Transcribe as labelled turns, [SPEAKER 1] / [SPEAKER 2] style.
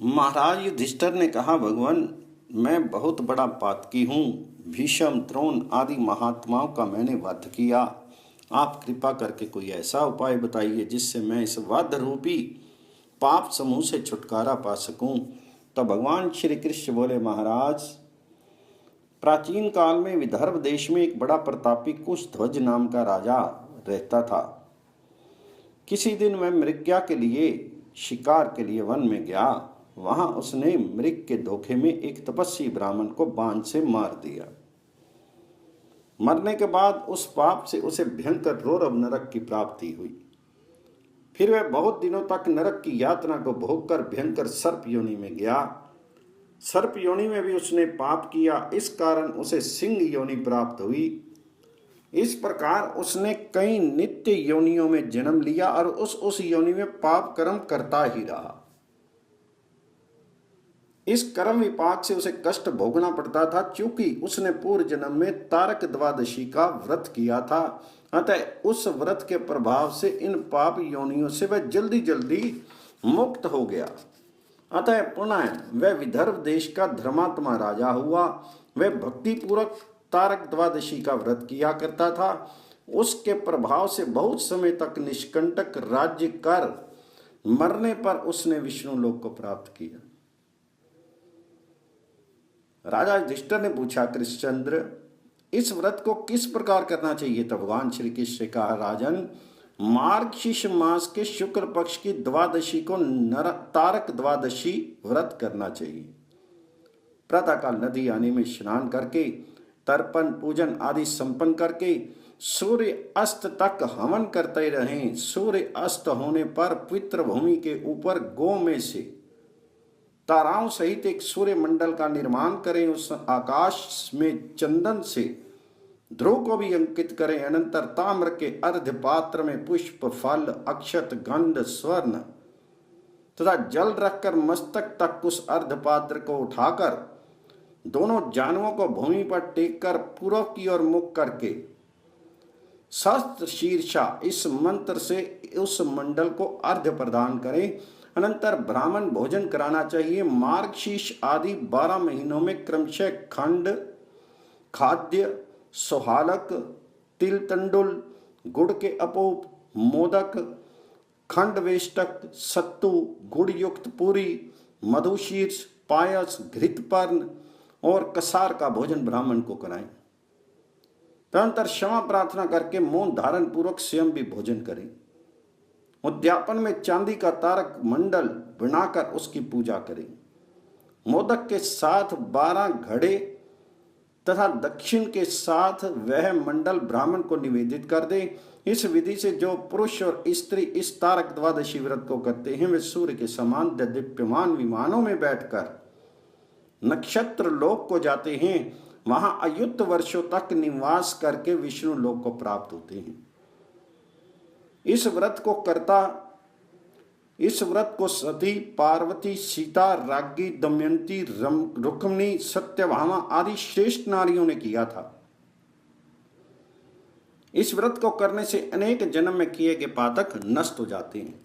[SPEAKER 1] महाराज युधिष्ठिर ने कहा, भगवान, मैं बहुत बड़ा पातकी हूँ। भीष्म, द्रोण आदि महात्माओं का मैंने वध किया। आप कृपा करके कोई ऐसा उपाय बताइए जिससे मैं इस वध रूपी पाप समूह से छुटकारा पा सकूं। तो भगवान श्री कृष्ण बोले, महाराज, प्राचीन काल में विदर्भ देश में एक बड़ा प्रतापी कुशध्वज नाम का राजा रहता था। किसी दिन वह मृग्या के लिए शिकार के लिए वन में गया। वहां उसने मृग के धोखे में एक तपस्वी ब्राह्मण को बाण से मार दिया। मरने के बाद उस पाप से उसे भयंकर रौरव नरक की प्राप्ति हुई। फिर वह बहुत दिनों तक नरक की यातना को भोगकर भयंकर सर्प योनि में गया। सर्प योनि में भी उसने पाप किया, इस कारण उसे सिंह योनि प्राप्त हुई। इस प्रकार उसने कई नित्य योनियों में जन्म लिया और उस योनि में पाप कर्म करता ही रहा। इस कर्म विपाक से उसे कष्ट भोगना पड़ता था, क्योंकि उसने पूर्व जन्म में तारक द्वादशी का व्रत किया था। अतः उस व्रत के प्रभाव से इन पाप योनियों से वह जल्दी जल्दी मुक्त हो गया। अतः पुनः वह विदर्भ देश का धर्मात्मा राजा हुआ। वह भक्ति पूर्वक तारक द्वादशी का व्रत किया करता था। उसके प्रभाव से बहुत समय तक निष्कंटक राज्य कर मरने पर उसने विष्णु लोक को प्राप्त किया। राजा युधिष्ठिर ने पूछा, कृष्णचंद्र, इस व्रत को किस प्रकार करना चाहिए? तो भगवान श्री कृष्ण ने कहा, राजन, मार्गशीर्ष मास के शुक्ल पक्ष की द्वादशी को तारक द्वादशी व्रत करना चाहिए। प्रातःकाल नदी आने में स्नान करके तर्पण पूजन आदि संपन्न करके सूर्य अस्त तक हवन करते रहें। सूर्य अस्त होने पर पवित्र भूमि के ऊपर गौ में से ताराओं सहित एक सूर्य मंडल का निर्माण करें। उस आकाश में चंदन से ध्रुव को भी अंकित करें। अनंतर ताम्र के अर्ध पात्र में पुष्प, फल, अक्षत, गंध, स्वर्ण तथा जल रखकर मस्तक तक उस अर्ध पात्र को उठाकर दोनों जानवों को भूमि पर टेक कर पूर्व की ओर मुख करके सहस्त्र शीर्षा इस मंत्र से उस मंडल को अर्घ्य प्रदान करें। अनंतर ब्राह्मण भोजन कराना चाहिए। मार्गशीर्ष आदि 12 महीनों में क्रमशः खंड, खाद्य, सोहालक, तिल तंडुल, गुड़ के अपूप, मोदक, खंड वेष्टक, सत्तू, गुड़ युक्त पूरी, मधुशीर्ष, पायस, घृतपर्ण और कसार का भोजन ब्राह्मण को कराएं। तदनंतर क्षमा प्रार्थना करके मौन धारण पूर्वक स्वयं भी भोजन करें। उद्यापन में चांदी का तारक मंडल बनाकर उसकी पूजा करें। मोदक के साथ 12 घड़े तथा दक्षिण के साथ वह मंडल ब्राह्मण को निवेदित कर दे। इस विधि से जो पुरुष और स्त्री इस तारक द्वादशी व्रत को करते हैं, वे सूर्य के समान दीप्यमान विमानों में बैठकर नक्षत्र लोक को जाते हैं। वहां अयुत वर्षों तक निवास करके विष्णु लोक को प्राप्त होते हैं। इस व्रत को सती, पार्वती, सीता, राज्ञी, दमयंती, रुक्मिणी, सत्यभामा आदि श्रेष्ठ नारियों ने किया था। इस व्रत को करने से अनेक जन्म में किए गए पातक नष्ट हो जाते हैं।